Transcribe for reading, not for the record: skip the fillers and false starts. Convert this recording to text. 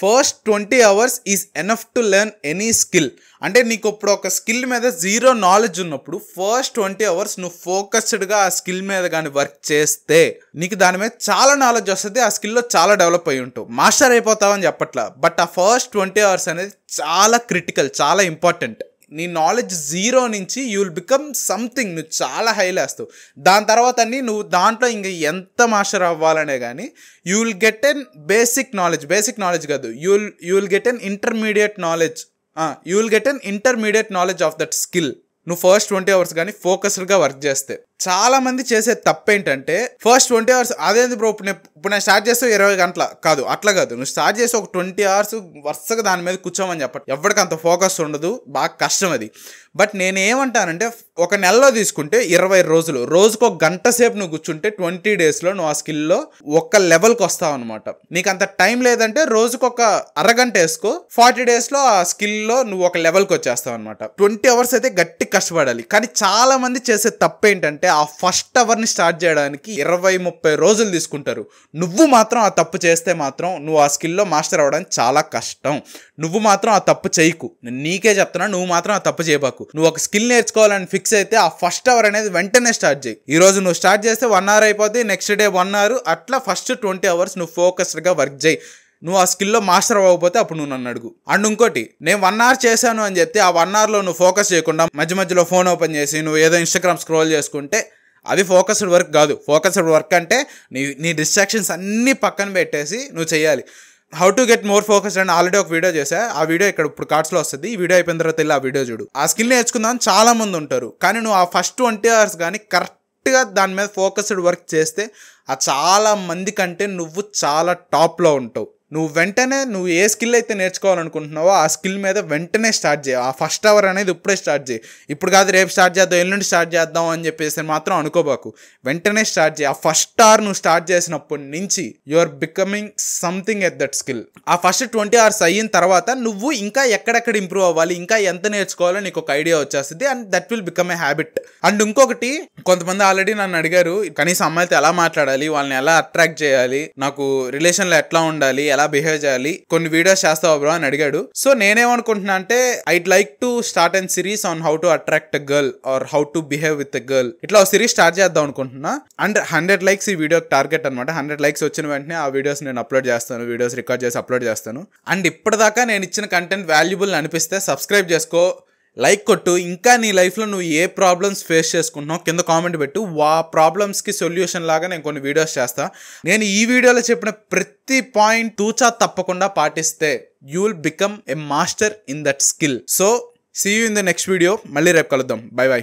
First 20 hours is enough to learn any skill. అంటే నీకు ఇప్పుడు ఒక స్కిల్ మీద జీరో నాలెడ్జ్ ఉన్నప్పుడు ఫస్ట్ 20 hours నువ్వు ఫోకస్డ్గా ఆ స్కిల్ మీద కానీ వర్క్ చేస్తే నీకు దాని మీద చాలా నాలెడ్జ్ వస్తుంది. ఆ స్కిల్లో చాలా డెవలప్ అయ్యి ఉంటావు. మాస్టర్ అయిపోతావు అని చెప్పట్లా, బట్ ఆ ఫస్ట్ 20 hours అనేది చాలా క్రిటికల్, చాలా ఇంపార్టెంట్. నీ నాలెడ్జ్ జీరో నుంచి యూ విల్ బికమ్ సంథింగ్, నువ్వు చాలా హైలో వేస్తావు. దాని తర్వాత అన్నీ నువ్వు దాంట్లో ఇంక ఎంత మాస్టర్ అవ్వాలనే కానీ you will get an basic knowledge కాదు, you will get an intermediate knowledge of that skill. నువ్వు ఫస్ట్ 20 hours కానీ ఫోకస్డ్గా వర్క్ చేస్తే. చాలా మంది చేసే తప్పు ఏంటంటే ఫస్ట్ 20 hours అదేంది బ్రో ఇప్పుడు నేను స్టార్ట్ చేస్తే 20 గంటల కాదు, అట్లా కాదు. నువ్వు స్టార్ట్ చేసి ఒక 20 hours వరుసగా దాని మీద కూర్చోమని చెప్పండి. ఎవరికి అంత ఫోకస్ ఉండదు, బాగా కష్టం అది. బట్ నేనేమంటానంటే ఒక నెలలో తీసుకుంటే 20 రోజులు, రోజుకు ఒక గంట సేపు నువ్వు కూర్చుంటే 20 daysలో నువ్వు ఆ స్కిల్లో ఒక లెవెల్కి వస్తావు అనమాట. నీకు అంత టైం లేదంటే రోజుకు ఒక అరగంట వేసుకో, 40 daysలో ఆ స్కిల్లో నువ్వు ఒక లెవెల్కి వచ్చేస్తావు అనమాట. 20 hours అయితే గట్టి కష్టపడాలి. కానీ చాలా మంది చేసే తప్పు ఏంటంటే ఆ ఫస్ట్ అవర్ని స్టార్ట్ చేయడానికి 20-30 రోజులు తీసుకుంటారు. నువ్వు మాత్రం ఆ తప్పు చేస్తే మాత్రం నువ్వు ఆ స్కిల్లో మాస్టర్ అవ్వడానికి చాలా కష్టం. నువ్వు మాత్రం ఆ తప్పు చేయకు, నేను నీకే చెప్తున్నా. నువ్వు మాత్రం ఆ తప్పు చేయబాకు. నువ్వు ఒక స్కిల్ నేర్చుకోవాలని ఫిక్స్ అయితే ఆ ఫస్ట్ అవర్ అనేది వెంటనే స్టార్ట్ చేయి. ఈ రోజు నువ్వు స్టార్ట్ చేస్తే 1 hour అయిపోతే నెక్స్ట్ డే 1 hour, అట్లా ఫస్ట్ 20 hours నువ్వు ఫోకస్డ్గా వర్క్ చేయి. నువ్వు ఆ స్కిల్లో మాస్టర్ అవ్వకపోతే అప్పుడు నువ్వు నన్ను అడుగు. అండ్ ఇంకోటి, నేను 1 hour చేశాను అని చెప్తే ఆ 1 hourలో నువ్వు ఫోకస్ చేయకుండా మధ్యలో ఫోన్ ఓపెన్ చేసి నువ్వు ఏదో ఇన్స్టాగ్రామ్ స్క్రోల్ చేసుకుంటే అది ఫోకస్డ్ వర్క్ కాదు. ఫోకస్డ్ వర్క్ అంటే నీ డిస్ట్రాక్షన్స్ అన్నీ పక్కన పెట్టేసి నువ్వు చేయాలి. How to get more focused అని ఆల్రెడీ ఒక వీడియో చేశా. ఆ వీడియో ఇక్కడ ఇప్పుడు కార్డ్స్లో వస్తుంది. ఈ వీడియో అయిపోయిన తర్వాత వెళ్ళి ఆ వీడియో చూడు. ఆ స్కిల్ నేర్చుకుందామని చాలా మంది ఉంటారు, కానీ నువ్వు ఆ ఫస్ట్ 20 hours కానీ కరెక్ట్గా దాని మీద ఫోకస్డ్ వర్క్ చేస్తే ఆ చాలా మంది కంటే నువ్వు చాలా టాప్లో ఉంటావు. నువ్వు వెంటనే నువ్వు ఏ స్కిల్ అయితే నేర్చుకోవాలనుకుంటున్నావో ఆ స్కిల్ మీద వెంటనే స్టార్ట్ చేయి. ఆ ఫస్ట్ అవర్ అనేది ఇప్పుడే స్టార్ట్ చేయి. ఇప్పుడు కాదు రేపు స్టార్ట్ చేద్దాం, ఎల్లుండి స్టార్ట్ చేద్దాం అని చెప్పేసి మాత్రం అనుకోబాకు. వెంటనే స్టార్ట్ చేయి. ఆ ఫస్ట్ అవర్ నువ్వు స్టార్ట్ చేసినప్పటి నుంచి you are becoming something at that skill. ఆ ఫస్ట్ 20 hours అయిన తర్వాత నువ్వు ఇంకా ఎక్కడెక్కడ ఇంప్రూవ్ అవ్వాలి, ఇంకా ఎంత నేర్చుకోవాలో నీకు ఒక ఐడియా వచ్చేస్తుంది. And that will become a habit. And ఇంకొకటి, కొంతమంది ఆల్రెడీ నన్ను అడిగారు కనీసం అమ్మాయిలతో ఎలా మాట్లాడాలి, వాళ్ళని ఎలా అట్రాక్ట్ చేయాలి, నాకు రిలేషన్లో ఎట్లా ఉండాలి, ఎలా బిహేవ్ చేయాలి, కొన్ని వీడియోస్ చేస్తావా బ్రో అని అడిగాడు. సో నేనేమనుకుంటున్నా అంటే I'd like to start and series on how to attract a girl or how to behave with a girl. ఇట్లా ఒక సిరీస్ స్టార్ట్ చేద్దాం అనుకుంటున్నా. అండ్ 100 likes ఈ వీడియో టార్గెట్ అనమాట. 100 likes వచ్చిన వెంటనే ఆ వీడియోస్ నేను అప్లోడ్ చేస్తాను, వీడియోస్ రికార్డ్ చేసి అప్లోడ్ చేస్తాను. అండ్ ఇప్పటిదాకా నేను ఇచ్చిన కంటెంట్ వాల్యుబుల్ అనిపిస్తే సబ్స్క్రైబ్ చేసుకో, లైక్ కొట్టు. ఇంకా నీ లైఫ్లో నువ్వు ఏ ప్రాబ్లమ్స్ ఫేస్ చేసుకుంటున్నావు కింద కామెంట్ పెట్టు. ఆ ప్రాబ్లమ్స్కి సొల్యూషన్ లాగా నేను కొన్ని వీడియోస్ చేస్తా. నేను ఈ వీడియోలో చెప్పిన ప్రతి పాయింట్ తూచా తప్పకుండా పాటిస్తే you will become a master in that skill. So see you in the next video. మళ్ళీ రేపు కలుద్దాం. Bye by.